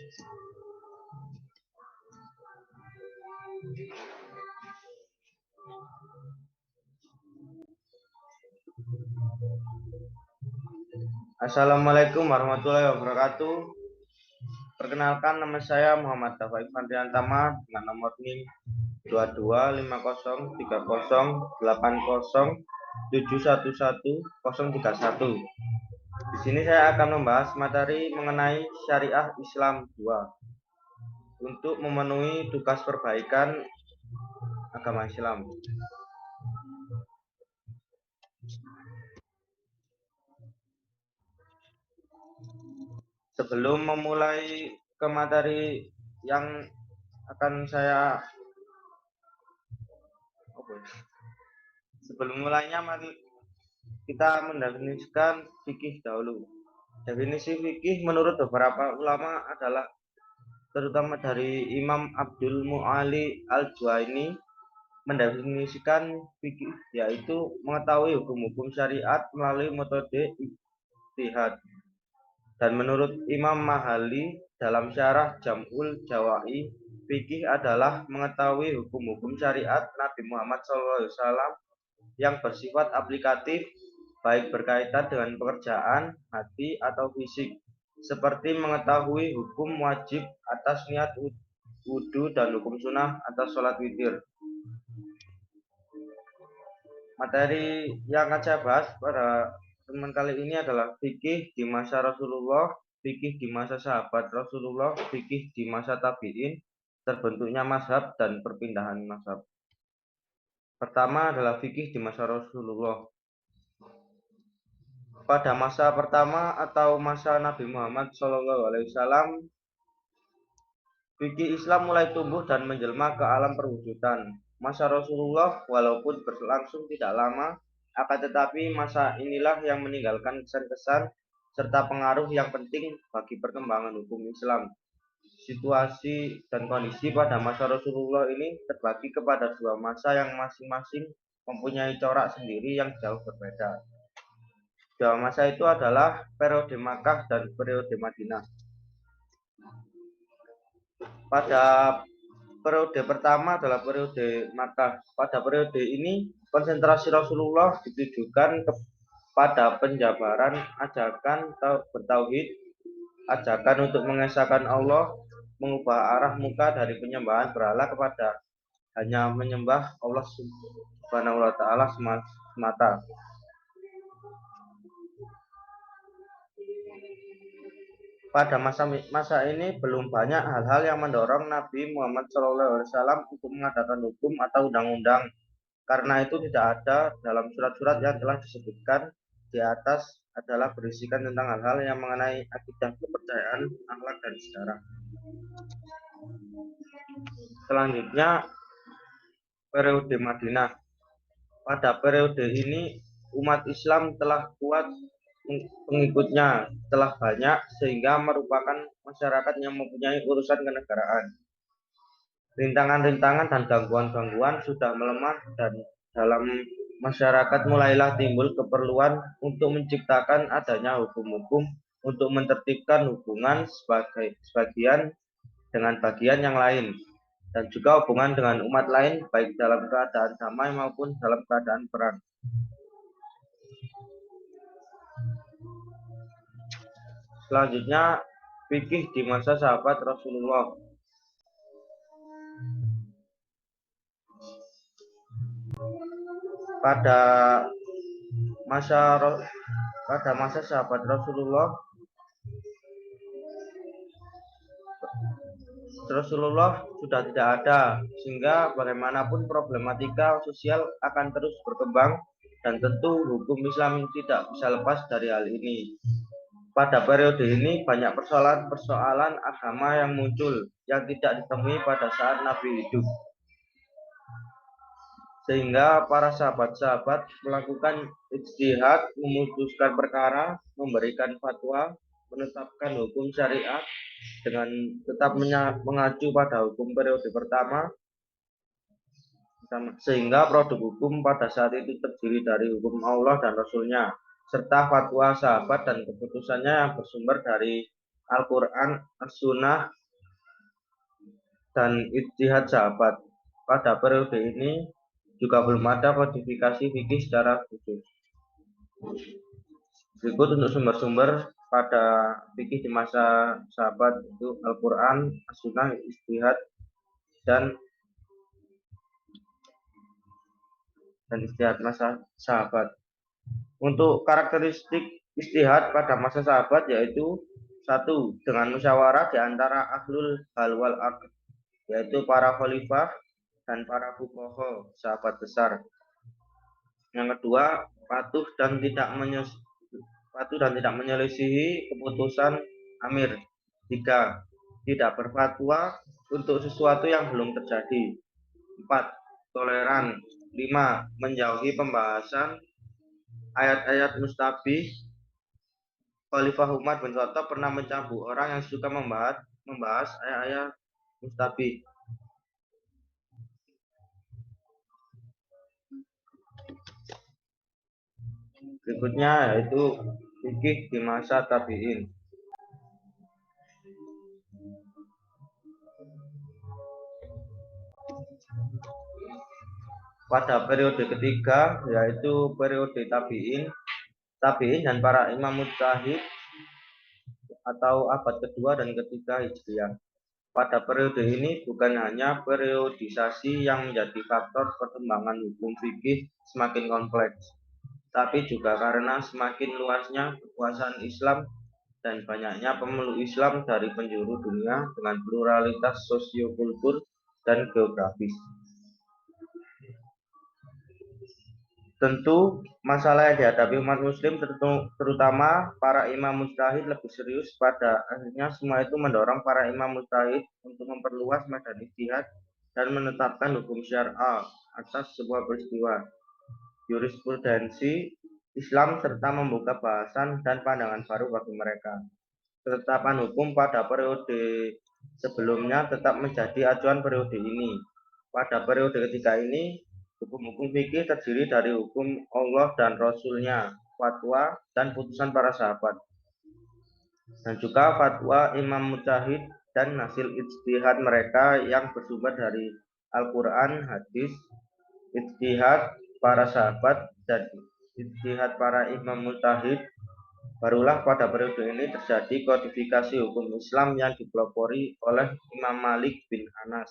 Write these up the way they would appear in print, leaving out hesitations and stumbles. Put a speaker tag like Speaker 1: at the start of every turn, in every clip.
Speaker 1: Assalamualaikum warahmatullahi wabarakatuh. Perkenalkan, nama saya Muhammad Taufik Fandrian Tama dengan nomor NIM 2250308071101. Di sini saya akan membahas materi mengenai syariah Islam 2 untuk memenuhi tugas perbaikan agama Islam. Sebelum memulai ke materi yang akan saya sebelum mulainya, mari kita mendefinisikan fikih dahulu. Definisi fikih menurut beberapa ulama adalah, terutama dari Imam Abdul Mu'ali Al-Juwaini, mendefinisikan fikih yaitu mengetahui hukum-hukum syariat melalui metode ijtihad. Dan menurut Imam Mahali dalam syarah Jam'ul Jawai, fikih adalah mengetahui hukum-hukum syariat Nabi Muhammad SAW yang bersifat aplikatif, baik berkaitan dengan pekerjaan, hati, atau fisik, seperti mengetahui hukum wajib atas niat wudhu dan hukum sunnah atas sholat witir. Materi yang akan saya bahas pada teman kali ini adalah fikih di masa Rasulullah, fikih di masa sahabat Rasulullah, fikih di masa tabi'in, terbentuknya mazhab dan perpindahan mazhab. Pertama adalah fikih di masa Rasulullah. Pada masa pertama atau masa Nabi Muhammad SAW, fikih Islam mulai tumbuh dan menjelma ke alam perwujudan. Masa Rasulullah walaupun berlangsung tidak lama, akan tetapi masa inilah yang meninggalkan kesan-kesan serta pengaruh yang penting bagi perkembangan hukum Islam. Situasi dan kondisi pada masa Rasulullah ini terbagi kepada dua masa yang masing-masing mempunyai corak sendiri yang jauh berbeda. Dua masa itu adalah periode Makkah dan periode Madinah. Pada periode pertama adalah periode Makkah. Pada periode ini konsentrasi Rasulullah ditujukan kepada penjabaran ajakan bertauhid, ajakan untuk mengesahkan Allah, mengubah arah muka dari penyembahan berhala kepada hanya menyembah Allah Subhanahu wa taala semata. Pada masa ini belum banyak hal-hal yang mendorong Nabi Muhammad SAW untuk mengadakan hukum atau undang-undang. Karena itu tidak ada dalam surat-surat yang telah disebutkan di atas adalah berisikan tentang hal-hal yang mengenai akidah, kepercayaan, akhlak, dan sejarah. Selanjutnya, periode Madinah. Pada periode ini umat Islam telah kuat, pengikutnya telah banyak, sehingga merupakan masyarakat yang mempunyai urusan kenegaraan. Rintangan-rintangan dan gangguan-gangguan sudah melemah, dan dalam masyarakat mulailah timbul keperluan untuk menciptakan adanya hukum-hukum untuk menertibkan hubungan sebagian dengan bagian yang lain, dan juga hubungan dengan umat lain baik dalam keadaan damai maupun dalam keadaan perang. Selanjutnya, fikih di masa sahabat Rasulullah. Pada masa sahabat Rasulullah sudah tidak ada, sehingga bagaimanapun problematika sosial akan terus berkembang, dan tentu hukum Islam tidak bisa lepas dari hal ini. Pada periode ini banyak persoalan agama yang muncul yang tidak ditemui pada saat Nabi hidup, sehingga para sahabat-sahabat melakukan ijtihad, memutuskan perkara, memberikan fatwa, menetapkan hukum syariat dengan tetap mengacu pada hukum periode pertama, sehingga produk hukum pada saat itu terdiri dari hukum Allah dan Rasulnya, serta fatwa sahabat dan keputusannya yang bersumber dari Al-Quran, As-Sunnah, dan ijtihad sahabat. Pada periode ini juga belum ada kodifikasi fikih secara khusus. Berikut untuk sumber-sumber pada fikih di masa sahabat itu Al-Quran, As-Sunnah, ijtihad, dan ijtihad masa sahabat. Untuk karakteristik ijtihad pada masa sahabat yaitu satu, dengan musyawarah di antara ahlul hal wal aqd, yaitu para khalifah dan para fuqaha, sahabat besar. Yang kedua, patuh dan tidak menyelisihi keputusan amir. Tiga, tidak berfatwa untuk sesuatu yang belum terjadi. Empat, toleran. Lima, menjauhi pembahasan ayat-ayat mustabih. Khalifah Umar bin Khattab pernah mencambuk orang yang suka membahas ayat-ayat mustabih. Berikutnya yaitu fikih di masa tabi'in. Pada periode ketiga yaitu periode tabi'in dan para imam mujtahid atau abad kedua dan ketiga Hijriah. Pada periode ini bukan hanya periodisasi yang menjadi faktor perkembangan hukum fikih semakin kompleks, tapi juga karena semakin luasnya kekuasaan Islam dan banyaknya pemeluk Islam dari penjuru dunia dengan pluralitas sosiokultur dan geografis. Tentu masalah yang dihadapi umat muslim terutama para imam mujtahid lebih serius. Pada akhirnya semua itu mendorong para imam mujtahid untuk memperluas medan ijtihad dan menetapkan hukum syar'a atas sebuah peristiwa, jurisprudensi Islam, serta membuka bahasan dan pandangan baru bagi mereka. Ketetapan hukum pada periode sebelumnya tetap menjadi acuan periode ini. Pada periode ketiga ini, hukum-hukum fikih terdiri dari hukum Allah dan Rasul-Nya, fatwa dan putusan para sahabat, dan juga fatwa imam mujtahid dan hasil ijtihad mereka yang bersumber dari Al-Quran, hadis, ijtihad para sahabat, dan ijtihad para imam mujtahid. Barulah pada periode ini terjadi kodifikasi hukum Islam yang dipelopori oleh Imam Malik bin Anas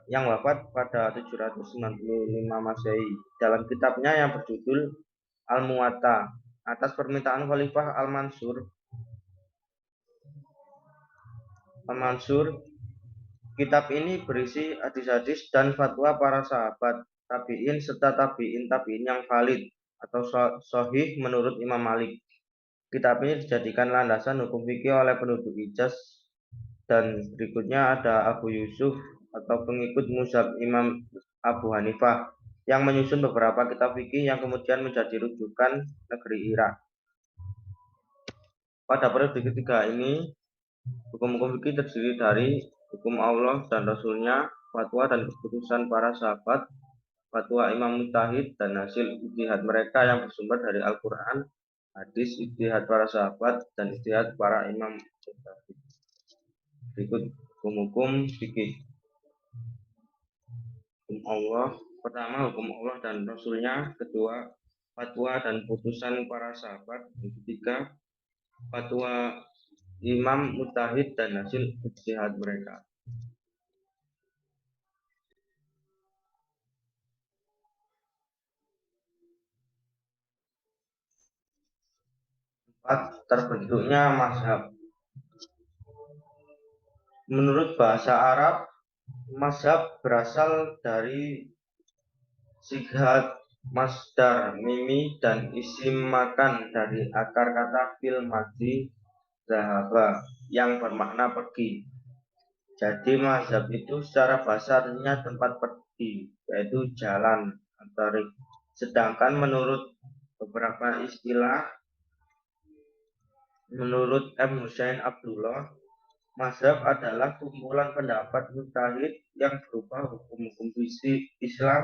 Speaker 1: yang wafat pada 795 Masehi dalam kitabnya yang berjudul Al-Muwatta atas permintaan Khalifah Al-Mansur. Kitab ini berisi hadis-hadis dan fatwa para sahabat tabi'in serta tabi'in yang valid atau sahih menurut Imam Malik. Kitab ini dijadikan landasan hukum fikih oleh penduduk Hijaz, dan berikutnya ada Abu Yusuf atau pengikut mazhab Imam Abu Hanifah yang menyusun beberapa kitab fikih yang kemudian menjadi rujukan negeri Irak. Pada periode ketiga ini, hukum-hukum fikih terdiri dari hukum Allah dan Rasul-Nya, fatwa dan keputusan para sahabat, fatwa imam mujtahid dan hasil ijtihad mereka yang bersumber dari Al-Quran, hadis, ijtihad para sahabat, dan ijtihad para imam mujtahid. Berikut hukum-hukum fikih. Hukum Allah, pertama hukum Allah dan Rasul-Nya, kedua fatwa dan putusan para sahabat, yang ketiga fatwa imam mujtahid dan hasil ijtihad mereka. Terbentuknya mazhab. Menurut bahasa Arab, mazhab berasal dari sighat masdar mimi dan isim makan dari akar kata fil madhi zahaba yang bermakna pergi. Jadi mazhab itu secara bahasa artinya tempat pergi, yaitu jalan atau sedangkan menurut beberapa istilah, menurut M. Hussein Abdullah, mazhab adalah kumpulan pendapat mujtahid yang berupa hukum-hukum Islam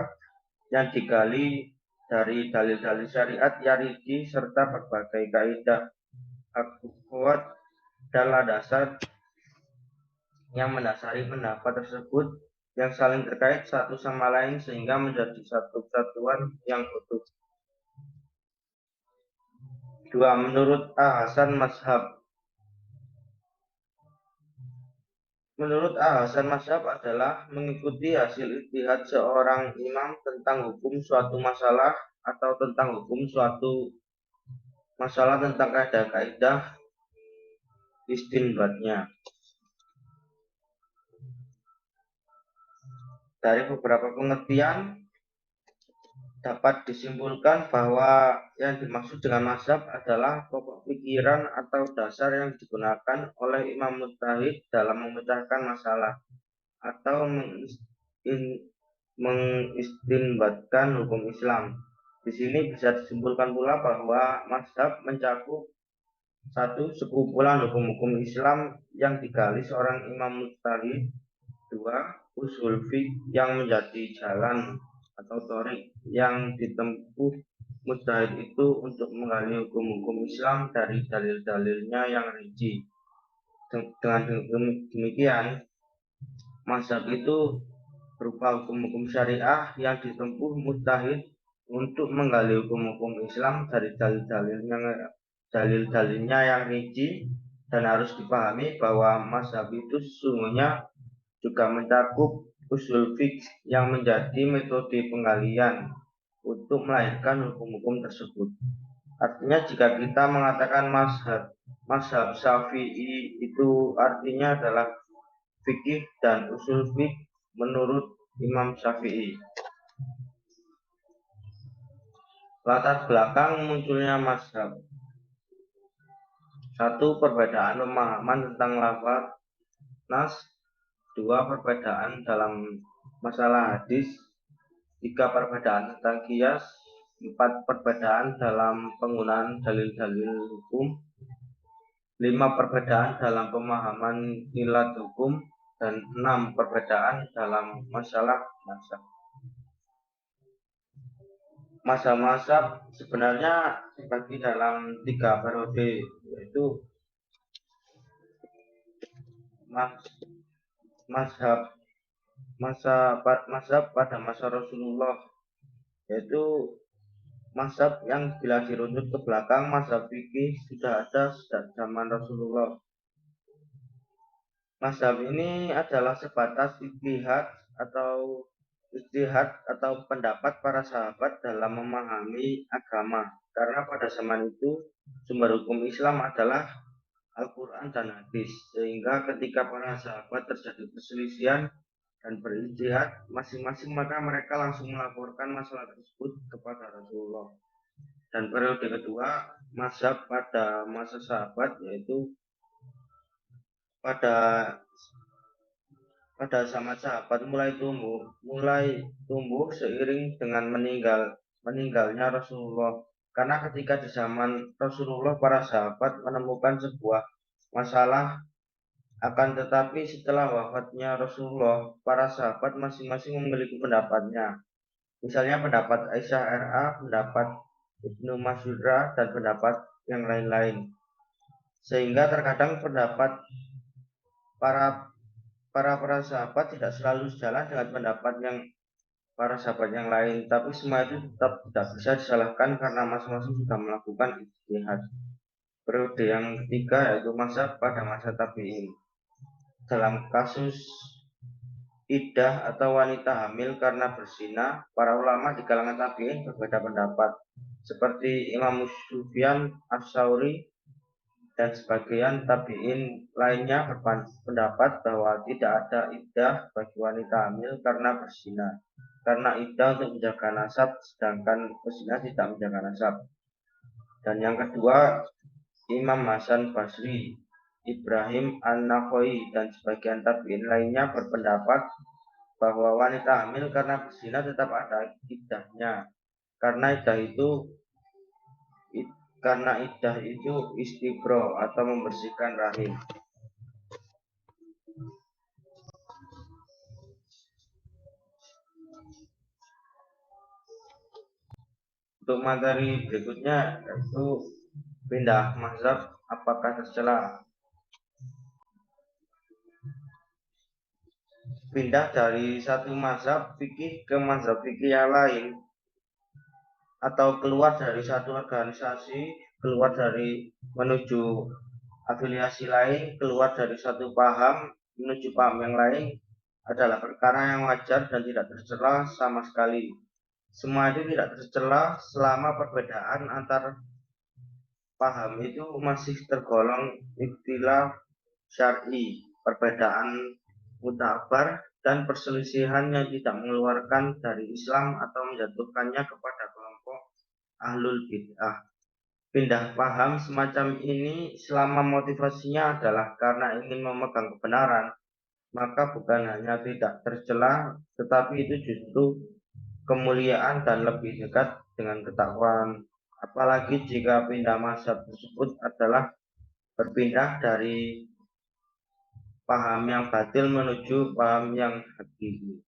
Speaker 1: yang digali dari dalil-dalil syariat yaridi serta berbagai kaidah akuat adalah dasar yang mendasari pendapat tersebut yang saling terkait satu sama lain sehingga menjadi satu kesatuan yang utuh. 2. Menurut Hasan Mazhab. Menurut Hasan Mazhab adalah mengikuti hasil ijtihad seorang imam tentang hukum suatu masalah atau tentang hukum suatu masalah tentang kaidah-kaidah istinbatnya. Dari beberapa pengertian dapat disimpulkan bahwa yang dimaksud dengan mazhab adalah pokok pikiran atau dasar yang digunakan oleh imam mujtahid dalam memecahkan masalah atau mengistinbatkan hukum Islam. Di sini bisa disimpulkan pula bahwa mazhab mencakup satu, sekumpulan hukum-hukum Islam yang digali seorang imam mujtahid. 2. Usul fiqh yang menjadi jalan atau thorik yang ditempuh mujtahid itu untuk menggali hukum-hukum Islam dari dalil-dalilnya yang rinci. Dengan demikian, mazhab itu berupa hukum-hukum syariah yang ditempuh mujtahid untuk menggali hukum-hukum Islam dari dalil-dalilnya yang rinci, dan harus dipahami bahwa mazhab itu sesungguhnya juga mencakup usul fiqh yang menjadi metode penggalian untuk melahirkan hukum-hukum tersebut. Artinya jika kita mengatakan mazhab Syafi'i itu artinya adalah fikih dan usul fiqh menurut Imam Syafi'i. Latar belakang munculnya mazhab. 1. Perbedaan pemahaman tentang lafaz nas. 2. Perbedaan dalam masalah hadis. 3. Perbedaan tentang qiyas. 4. Perbedaan dalam penggunaan dalil-dalil hukum. 5. Perbedaan dalam pemahaman ilat hukum. Dan 6. Perbedaan dalam masalah mazhab. Mazhab sebenarnya dibagi dalam 3 periode, yaitu mazhab pada masa Rasulullah, yaitu mazhab yang bila dirunut ke belakang mazhab fikih sudah ada sejak zaman Rasulullah. Mazhab ini adalah sebatas ijtihad atau pendapat para sahabat dalam memahami agama, karena pada zaman itu sumber hukum Islam adalah Al-Quran dan hadis, sehingga ketika para sahabat terjadi perselisihan dan berijtihad masing-masing, maka mereka langsung melaporkan masalah tersebut kepada Rasulullah. Dan periode kedua mazhab pada masa sahabat, yaitu pada zaman sahabat mulai tumbuh seiring dengan meninggalnya Rasulullah. Karena ketika di zaman Rasulullah para sahabat menemukan sebuah masalah, akan tetapi setelah wafatnya Rasulullah, para sahabat masing-masing memiliki pendapatnya. Misalnya pendapat Aisyah RA, pendapat Ibnu Mas'ud dan pendapat yang lain-lain. Sehingga terkadang pendapat para sahabat tidak selalu sejalan dengan pendapat yang para sahabat yang lain, tapi semua itu tetap tidak bisa disalahkan karena masing-masing sudah melakukan ijtihad. Periode yang ketiga yaitu mazhab pada masa tabi'in. Dalam kasus iddah atau wanita hamil karena berzina, para ulama di kalangan tabi'in berbeda pendapat, seperti Imam Sufyan Ats-Tsauri dan sebagian tabi'in lainnya berpendapat bahwa tidak ada iddah bagi wanita hamil karena berzina, karena iddah untuk menjaga nasab, sedangkan berzina tidak menjaga nasab. Dan yang kedua, Imam Hasan Basri, Ibrahim An-Nakhai dan sebagian tabi'in lainnya berpendapat bahwa wanita hamil karena berzina tetap ada iddahnya, karena iddah itu istibro atau membersihkan rahim. Untuk materi berikutnya yaitu pindah mazhab apakah tercela. pindah dari satu mazhab fikih ke mazhab fikih yang lain, atau keluar dari satu organisasi, keluar dari menuju afiliasi lain, keluar dari satu paham menuju paham yang lain adalah perkara yang wajar dan tidak tercela sama sekali. Semua itu tidak tercela selama perbedaan antar paham itu masih tergolong ikhtilaf syar'i, perbedaan mutabar dan perselisihan yang tidak mengeluarkan dari Islam atau menjatuhkannya kepada kelompok ahlul bid'ah. Pindah paham semacam ini selama motivasinya adalah karena ingin memegang kebenaran, maka bukan hanya tidak tercela, tetapi itu justru kemuliaan dan lebih dekat dengan ketakwaan. Apalagi jika pindah mazhab tersebut adalah berpindah dari paham yang batil menuju paham yang hakiki.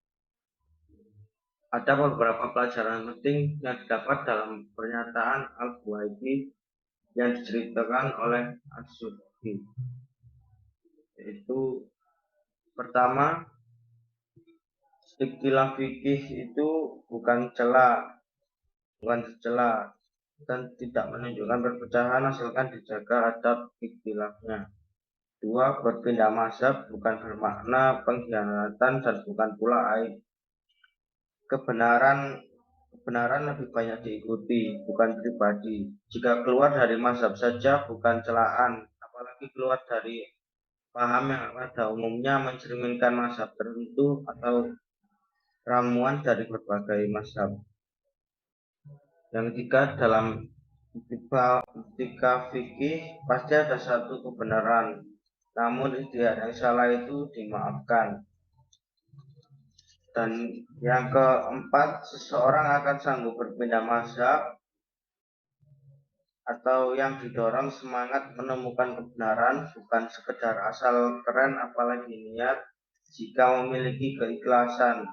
Speaker 1: Ada beberapa pelajaran penting yang didapat dalam pernyataan Al-Buwaiti yang diceritakan oleh As-Subki. Yaitu pertama, ikhtilaf fikih itu bukan tercela dan tidak menunjukkan perpecahan asalkan dijaga adab ikhtilafnya. Dua, berpindah mazhab bukan bermakna pengkhianatan dan bukan pula aib. Kebenaran lebih banyak diikuti, bukan pribadi. Jika keluar dari mazhab saja bukan celaan, apalagi keluar dari paham yang pada umumnya mencerminkan mazhab tertentu atau ramuan dari berbagai mazhab. Yang ketiga, dalam etika fikih pasti ada satu kebenaran, namun ikhtiar yang salah itu dimaafkan. Dan yang keempat, seseorang akan sanggup berpindah mazhab atau yang didorong semangat menemukan kebenaran bukan sekedar asal keren apalagi niat jika memiliki keikhlasan.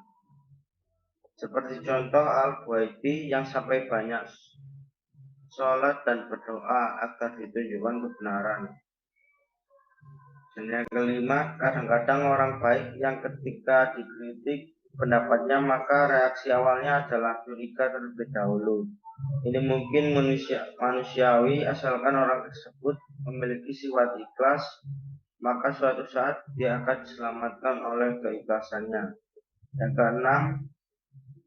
Speaker 1: Seperti contoh Al-Buwaiti yang sampai banyak sholat dan berdoa agar ditunjukkan kebenaran. Dan yang kelima, kadang-kadang orang baik yang ketika dikritik pendapatnya maka reaksi awalnya adalah curiga terlebih dahulu. Ini mungkin manusiawi asalkan orang tersebut memiliki sifat ikhlas, maka suatu saat dia akan diselamatkan oleh keikhlasannya. Yang keenam,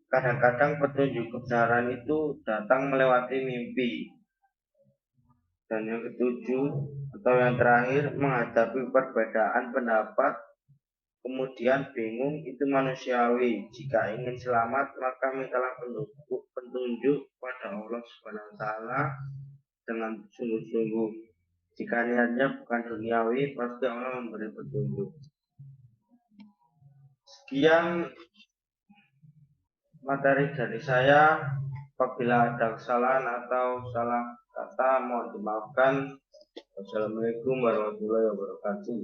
Speaker 1: kadang-kadang petunjuk kebenaran itu datang melewati mimpi. Dan yang ketujuh atau yang terakhir, menghadapi perbedaan pendapat kemudian bingung itu manusiawi. Jika ingin selamat maka mintalah petunjuk pada Allah Subhanahu wa taala dengan sungguh-sungguh. Jika niatnya bukan duniawi pasti Allah memberi petunjuk. Sekian materi dari saya. Apabila ada kesalahan atau salah kata mohon dimaafkan. Wassalamualaikum warahmatullahi wabarakatuh.